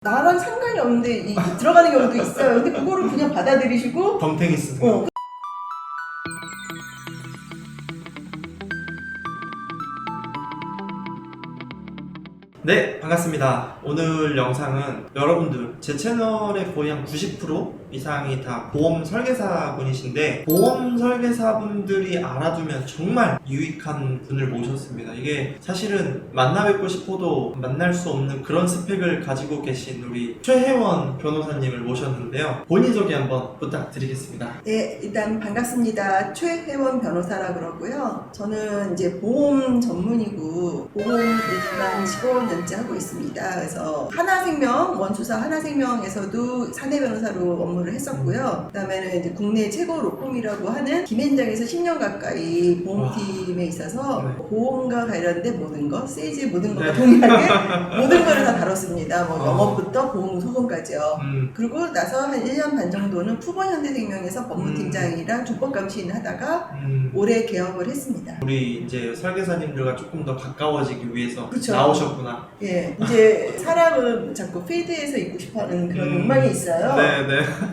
나랑 상관이 없는데 들어가는 경우도 있어요. 근데 그거를 그냥 받아들이시고 덤탱이 쓰는 네, 반갑습니다. 오늘 영상은 여러분들 제 채널의 거의 한 90% 이상이 다 보험 설계사 분이신데, 보험 설계사 분들이 알아두면 정말 유익한 분을 모셨습니다. 이게 사실은 만나 뵙고 싶어도 만날 수 없는 그런 스펙을 가지고 계신 우리 최혜원 변호사님을 모셨는데요. 본인 소개 한번 부탁드리겠습니다. 네, 일단 반갑습니다. 최혜원 변호사라 그러고요. 저는 이제 보험 전문이고 보험 일만 15년째 하고 있습니다. 그래서 하나생명, 원수사 하나생명에서도 사내 변호사로 업무를 했었고요. 그다음에는 이제 국내 최고 로펌이라고 하는 김앤장에서 10년 가까이 보험팀에 있어서 네. 보험과 관련된 모든 것, 세이지 모든 것과 네. 동일하게 모든 거를 다 다뤘습니다. 뭐 영업부터 보험 소송까지요. 그리고 나서 한 1년 반 정도는 푸번현대생명에서 법무팀장이랑 조법감시인 하다가 올해 개업을 했습니다. 우리 이제 설계사님들과 조금 더 가까워지기 위해서 그쵸. 나오셨구나. 예, 이제 사람은 자꾸 필드에서 있고 싶어하는 그런 욕망이 있어요. 네네.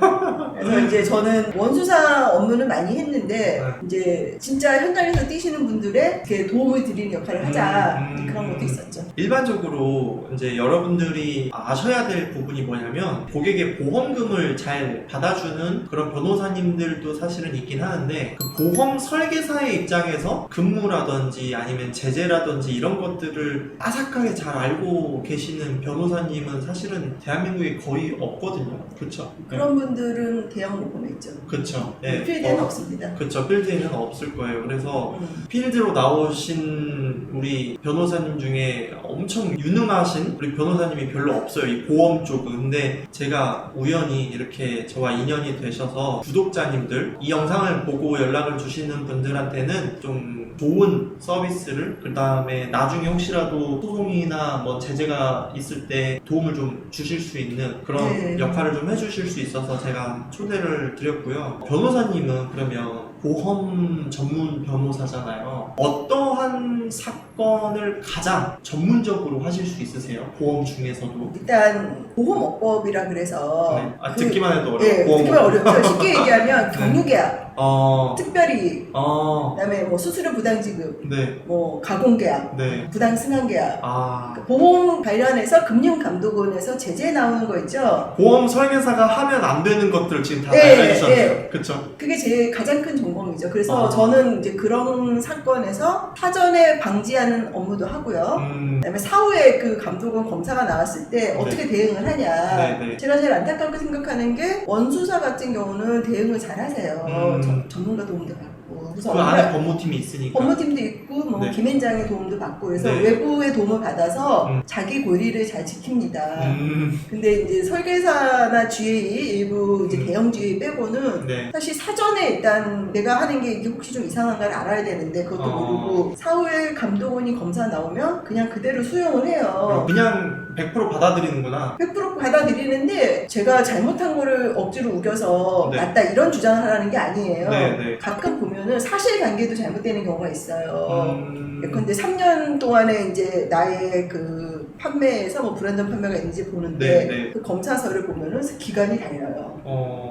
그래서 이제 저는 원수사 업무는 많이 했는데 이제 진짜 현장에서 뛰시는 분들의 이렇게 도움을 드리는 역할을 하자 그런 것도 있었죠. 일반적으로 이제 여러분들이 아셔야 될 부분이 뭐냐면, 고객의 보험금을 잘 받아주는 그런 변호사님들도 사실은 있긴 하는데, 그 보험 설계사의 입장에서 근무라든지 아니면 제재라든지 이런 것들을 빠삭하게 잘 알고 계시는 변호사님은 사실은 대한민국에 거의 없거든요. 그렇죠? 그런 분들은 대형 로펌에 있죠. 그렇죠. 네. 필드에는 없습니다. 그렇죠. 필드에는 없을 거예요. 그래서 필드로 나오신 우리 변호사님 중에 엄청 유능하신 우리 변호사님이 별로 없어요, 이 보험 쪽은. 근데 제가 우연히 이렇게 저와 인연이 되셔서 구독자님들, 이 영상을 보고 연락을 주시는 분들한테는 좀 좋은 서비스를, 그 다음에 나중에 혹시라도 소송이나 뭐 제재가 있을 때 도움을 좀 주실 수 있는 그런 역할을 좀 해주실 수 있어서 제가 초대를 드렸고요. 변호사님은 그러면 보험 전문 변호사잖아요. 어떠한 사건을 가장 전문적으로 하실 수 있으세요? 보험 중에서도? 일단 보험업법이라 그래서 네. 듣기만 해도 어려워. 네, 보험 듣기만 어렵죠. 쉽게 얘기하면 경유계약, 특별히 그다음에 뭐 수수료 부당지급, 네. 뭐 가공계약, 네. 부당승항계약, 보험 관련해서 금융감독원에서 제재 나오는 거 있죠. 보험 설계사가 하면 안 되는 것들 지금 다 네, 알려주셨어요. 네. 그쵸? 그게 제 가장 큰 전공이죠. 그래서 저는 이제 그런 사건에서 사전에 방지하는 업무도 하고요. 그다음에 사후에 그 감독원 검사가 나왔을 때 어떻게 대응을 하냐. 네. 제가 제일 안타깝게 생각하는 게 원수사 같은 경우는 대응을 잘 하세요. 전문가 도움도 받고. 그래서 그 안에 법무팀이 있으니까. 법무팀도 있고 뭐 네. 김앤장의 도움도 받고 그래서 네. 외부의 도움을 받아서 자기 권리를 잘 지킵니다. 근데 이제 설계사나 GA 일부 이제 대형 GA 빼고는 네. 사실 사전에 일단 내가 하는 게 이게 혹시 좀 이상한가를 알아야 되는데 그것도 모르고 사후에 감독원이 검사 나오면 그냥 그대로 수용을 해요. 그냥 100% 받아들이는구나. 100% 받아들이는데 제가 잘못한 거를 억지로 우겨서 네. 맞다 이런 주장을 하라는 게 아니에요. 네. 가끔 보면은 사실관계도 잘못되는 경우가 있어요. 근데 3년 동안에 이제 나의 그 판매에서 뭐 불안전 판매가 있는지 보는데 그 검사서를 보면은 기간이 달라요.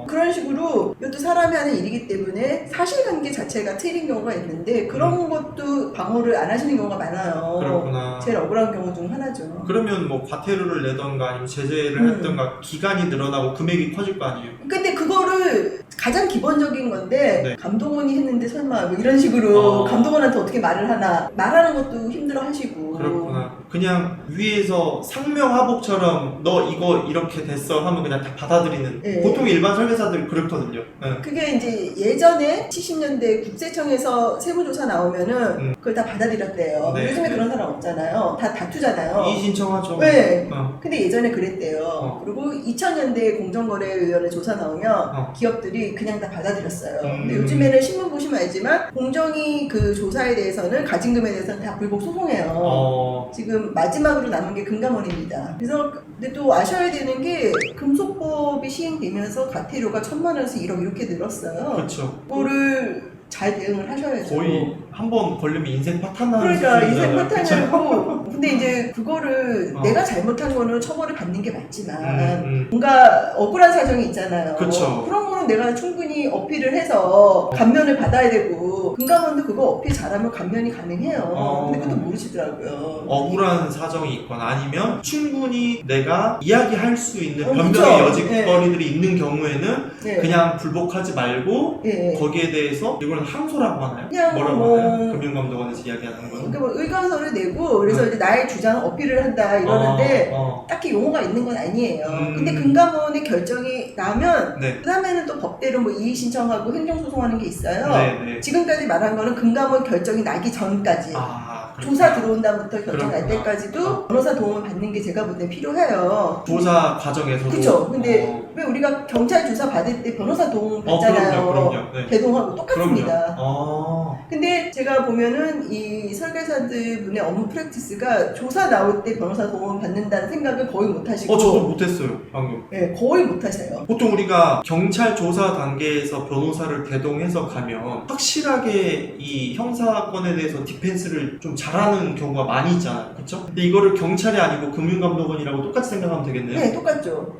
그런 식으로 이것도 사람이 하는 일이기 때문에 사실관계 자체가 틀린 경우가 있는데 그런 것도 방어를 안 하시는 경우가 많아요. 그렇구나. 제일 억울한 경우 중 하나죠. 그러면 뭐 과태료를 내던가 아니면 제재를 했던가 기간이 늘어나고 금액이 커질 거 아니에요? 근데 그거를 가장 기본적인 건데 감독원이 했는데 설마 뭐 이런 식으로 감독원한테 어떻게 말을 하나, 말하는 것도 힘들어 하시고. 그렇구나. 그냥 위에서 상명하복처럼 너 이거 이렇게 됐어 하면 그냥 다 받아들이는. 보통 일반 설계사들 그렇거든요. 그게 이제 예전에 70년대 국세청에서 세무조사 나오면은 그걸 다 받아들였대요. 요즘에 그런 사람 없잖아요. 다 다투잖아요. 이의 신청하죠. 네. 근데 예전에 그랬대요. 그리고 2000년대 공정거래위원회 조사 나오면 기업들이 그냥 다 받아들였어요. 근데 요즘에는 신문 보시면 알지만 공정위 그 조사에 대해서는 가징금에 대해서는 다 불복 소송해요. 지금 마지막으로 남은 게 금감원입니다. 그래서 근데 또 아셔야 되는 게 금속법이 시행되면서 과태료가 1000만 원에서 1억 이렇게 늘었어요. 그렇죠. 그거를 잘 대응을 하셔야죠. 거의 한 번 걸리면 인생 파탄나는 그러니까 인생 수준이잖아요. 파탄이고 근데 이제 그거를 어. 내가 잘못한 거는 처벌을 받는 게 맞지만 뭔가 억울한 사정이 있잖아요. 그쵸. 그런 거는 내가 충분히 어필을 해서 감면을 받아야 되고 금감원도 그거 어필 잘하면 감면이 가능해요. 근데 그것도 모르시더라고요. 억울한 사정이 있거나 아니면 충분히 내가 이야기할 수 있는 변명의 그쵸. 여지거리들이 있는 경우에는 네. 그냥 불복하지 말고 예. 거기에 대해서 이걸 항소라고 하나요? 그냥 뭐라고 뭐- 하나요? 금융감독원에서 이야기하는 거는? 그러니까 뭐 의견서를 내고 그래서 이제 나의 주장 어필을 한다 이러는데 딱히 용어가 있는 건 아니에요. 근데 금감원의 결정이 나면 네. 그 다음에는 또 법대로 뭐 이의 신청하고 행정소송하는 게 있어요. 네. 지금까지 말한 거는 금감원 결정이 나기 전까지 그렇구나. 조사 들어온 다음부터 결정 날 그렇구나. 때까지도 변호사 도움을 받는 게 제가 볼 때 필요해요. 조사 과정에서도 그쵸. 근데 왜 우리가 경찰 조사 받을 때 변호사 도움 받잖아요. 그럼요. 네. 대동하고 똑같습니다. 그럼요. 근데 제가 보면은 이 설계사들 분의 업무 프랙티스가 조사 나올 때 변호사 도움을 받는다는 생각을 거의 못 하시고 저도 못했어요 방금. 네, 거의 못 하세요. 보통 우리가 경찰 조사 단계에서 변호사를 대동해서 가면 확실하게 이 형사건에 대해서 디펜스를 좀 잘하는 경우가 많이 있잖아요. 그쵸? 근데 이거를 경찰이 아니고 금융감독원이라고 똑같이 생각하면 되겠네요. 네, 똑같죠.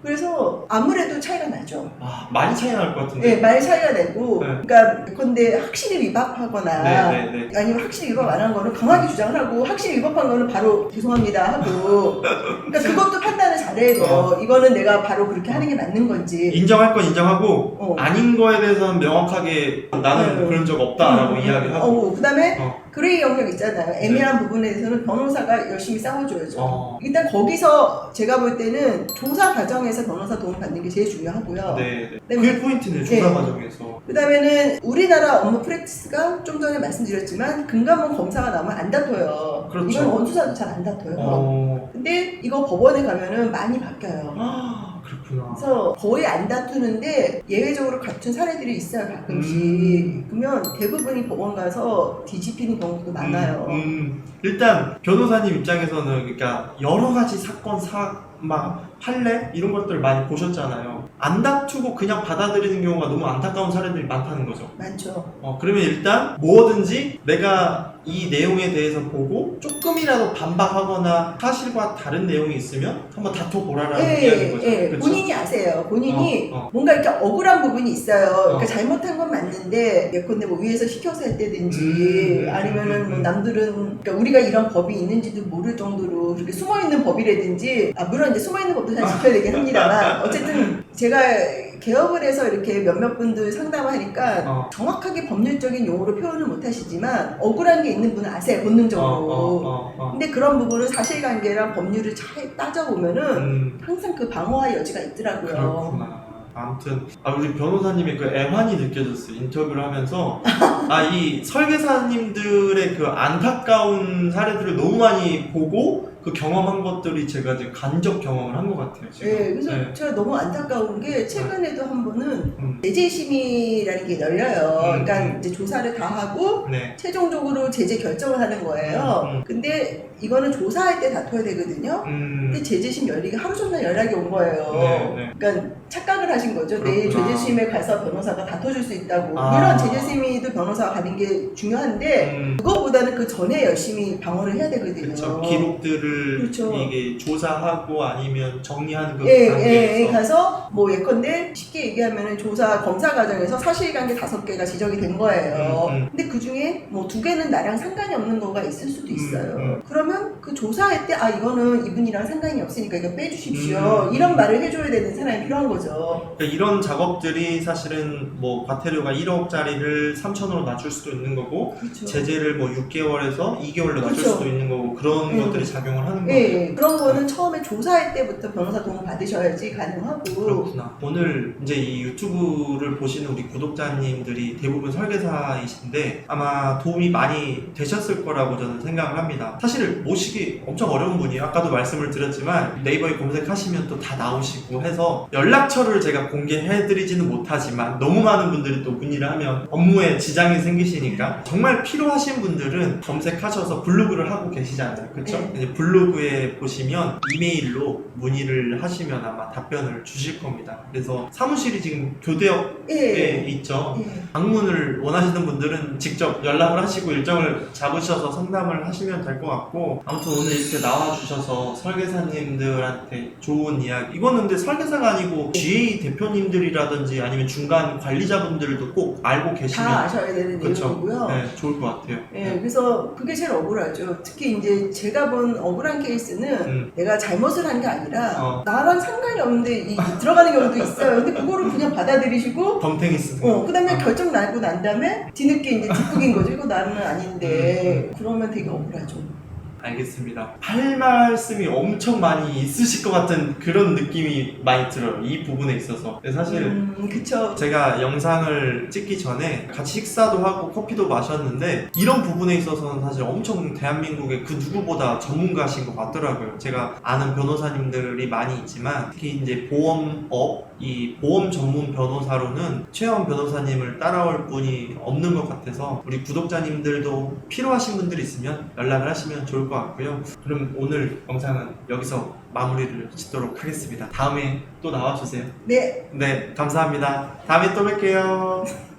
그래서 아무래도 차이가 나죠. 많이 차이 날 것 같은데. 네, 말 차이가 나고, 네. 그러니까 근데 확실히 위반하거나 네. 아니면 확실히 위반 안 한 거는 강하게 주장을 하고 확실히 위반한 거는 바로 죄송합니다 하고 그러니까 그것도 판단을 잘해야 돼요. 이거는 내가 바로 그렇게 하는 게 맞는 건지 인정할 건 인정하고 아닌 거에 대해서는 명확하게 나는 네. 그런 적 없다라고 이야기하고 그 다음에 그레이 영역 있잖아요. 애매한 부분에 대해서는 변호사가 열심히 싸워줘야죠. 일단 거기서 제가 볼 때는 조사 과정에서 변호사 도움 받는 게 제일 중요하고요. 네. 그게 포인트네. 조사 네. 과정에서. 그 다음에는 우리나라 업무 프랙티스가 좀 전에 말씀드렸지만 금감원 검사가 나오면 안 다퉈요. 그렇죠. 이건 원수사도 잘 안 다퉈요. 근데 이거 법원에 가면은 많이 바뀌어요. 그렇구나. 그래서 거의 안 다투는데 예외적으로 같은 사례들이 있어요 가끔씩. 그러면 대부분이 법원 가서 뒤집히는 경우도 많아요. 일단 변호사님 입장에서는 그러니까 여러 가지 사건 판례 이런 것들 많이 보셨잖아요. 안 다투고 그냥 받아들이는 경우가 너무 안타까운 사례들이 많다는 거죠. 많죠. 그러면 일단 뭐든지 내가 이 내용에 대해서 보고 조금이라도 반박하거나 사실과 다른 내용이 있으면 한번 다퉈보라라는 이야기인 거죠. 그렇죠? 본인이 아세요. 본인이 뭔가 이렇게 억울한 부분이 있어요. 그러니까 잘못한 건 맞는데 예컨대 뭐 위에서 시켜서 했다든지 아니면은 뭐 남들은 그러니까 우리가 이런 법이 있는지도 모를 정도로 그렇게 숨어있는 법이라든지 물론 이제 숨어있는 법도 잘 지켜야 되긴 합니다만 어쨌든 제가 개업을 해서 이렇게 몇몇 분들 상담하니까 정확하게 법률적인 용어로 표현을 못 하시지만 억울한 게 있는 분은 아세요, 본능적으로. 근데 그런 부분은 사실관계랑 법률을 잘 따져보면은 항상 그 방어할 여지가 있더라고요. 그렇구나. 아무튼 우리 변호사님의 그 애환이 느껴졌어요. 인터뷰를 하면서 이 설계사님들의 그 안타까운 사례들을 너무 많이 보고 그 경험한 것들이 제가 이제 간접 경험을 한 것 같아요. 지금. 네, 그래서 제가 너무 안타까운 게 최근에도 한 번은 제재심의라는 게 열려요. 그러니까 이제 조사를 다 하고 최종적으로 제재 결정을 하는 거예요. 근데 이거는 조사할 때 다퉈야 되거든요. 근데 제재심 열리가 하루 종일 연락이 온 거예요. 그러니까 착각을 하신 거죠. 내일 제재심에 가서 변호사가 다퉈줄 수 있다고. 물론 제재심의도 변호사가 가는 게 중요한데 그거보다는 그 전에 열심히 방어를 해야 되거든요. 그렇죠. 기록들을 이게 조사하고 아니면 정리하는 그 단계에서 가서 뭐 예컨대 쉽게 얘기하면 조사 검사 과정에서 사실관계 5개가 지적이 된 거예요. 근데 그 중에 뭐 2개는 나랑 상관이 없는 거가 있을 수도 있어요. 그러면 그 조사할 때 이거는 이분이랑 상관이 없으니까 이거 빼주십시오. 이런 말을 해줘야 되는 사람이 필요한 거죠. 그러니까 이런 작업들이 사실은 뭐 과태료가 1억짜리를 3천으로 낮출 수도 있는 거고 그렇죠. 제재를 뭐 6개월에서 2개월로 낮출 그렇죠. 수도 있는 거고 그런 것들이 작용을 하는 거예요. 네, 그런 거는 처음에 조사할 때부터 변호사 도움 받으셔야지 가능하고. 그렇구나. 오늘 이제 이 유튜브를 보시는 우리 구독자님들이 대부분 설계사이신데 아마 도움이 많이 되셨을 거라고 저는 생각을 합니다. 사실 모시기 엄청 어려운 분이에요. 아까도 말씀을 드렸지만 네이버에 검색하시면 또 다 나오시고 해서 연락처를 제가 공개해드리지는 못하지만 너무 많은 분들이 또 문의를 하면 업무에 지장이 생기시니까 정말 필요하신 분들은 검색하셔서 블로그를 하고 계시잖아요. 그렇죠? 네. 이제 블로그에 보시면 이메일로 문의를 하시면 아마 답변을 주실 겁니다. 그래서 사무실이 지금 교대역에 예. 있죠. 예. 방문을 원하시는 분들은 직접 연락을 하시고 일정을 잡으셔서 상담을 하시면 될 것 같고, 아무튼 오늘 이렇게 나와주셔서 설계사님들한테 좋은 이야기, 이거는 근데 설계사가 아니고 GA 대표님들이라든지 아니면 중간 관리자분들도 꼭 알고 계시면 다 아셔야 되는 그쵸. 내용이고요. 네, 좋을 것 같아요. 예, 그래서 그게 제일 억울하죠. 특히 이제 제가 본 억울한 케이스는 내가 잘못을 한 게 아니라 나랑 상관이 없는데 들어가는 경우도 있어요. 근데 그거를 그냥 받아들이시고 덤탱이 쓰고 그 다음에 결정 나고 난 다음에 뒤늦게 이제 뒷북인 거죠. 이거 나는 아닌데 그러면 되게 억울하죠. 알겠습니다. 할 말씀이 엄청 많이 있으실 것 같은 그런 느낌이 많이 들어요. 이 부분에 있어서. 근데 사실 그쵸. 제가 영상을 찍기 전에 같이 식사도 하고 커피도 마셨는데 이런 부분에 있어서는 사실 엄청 대한민국의 그 누구보다 전문가신 것 같더라고요. 제가 아는 변호사님들이 많이 있지만 특히 이제 보험업, 이 보험 전문 변호사로는 최원 변호사님을 따라올 분이 없는 것 같아서 우리 구독자님들도 필요하신 분들이 있으면 연락을 하시면 좋을 것 같고요. 그럼 오늘 영상은 여기서 마무리를 짓도록 하겠습니다. 다음에 또 나와주세요. 네. 네, 감사합니다. 다음에 또 뵐게요.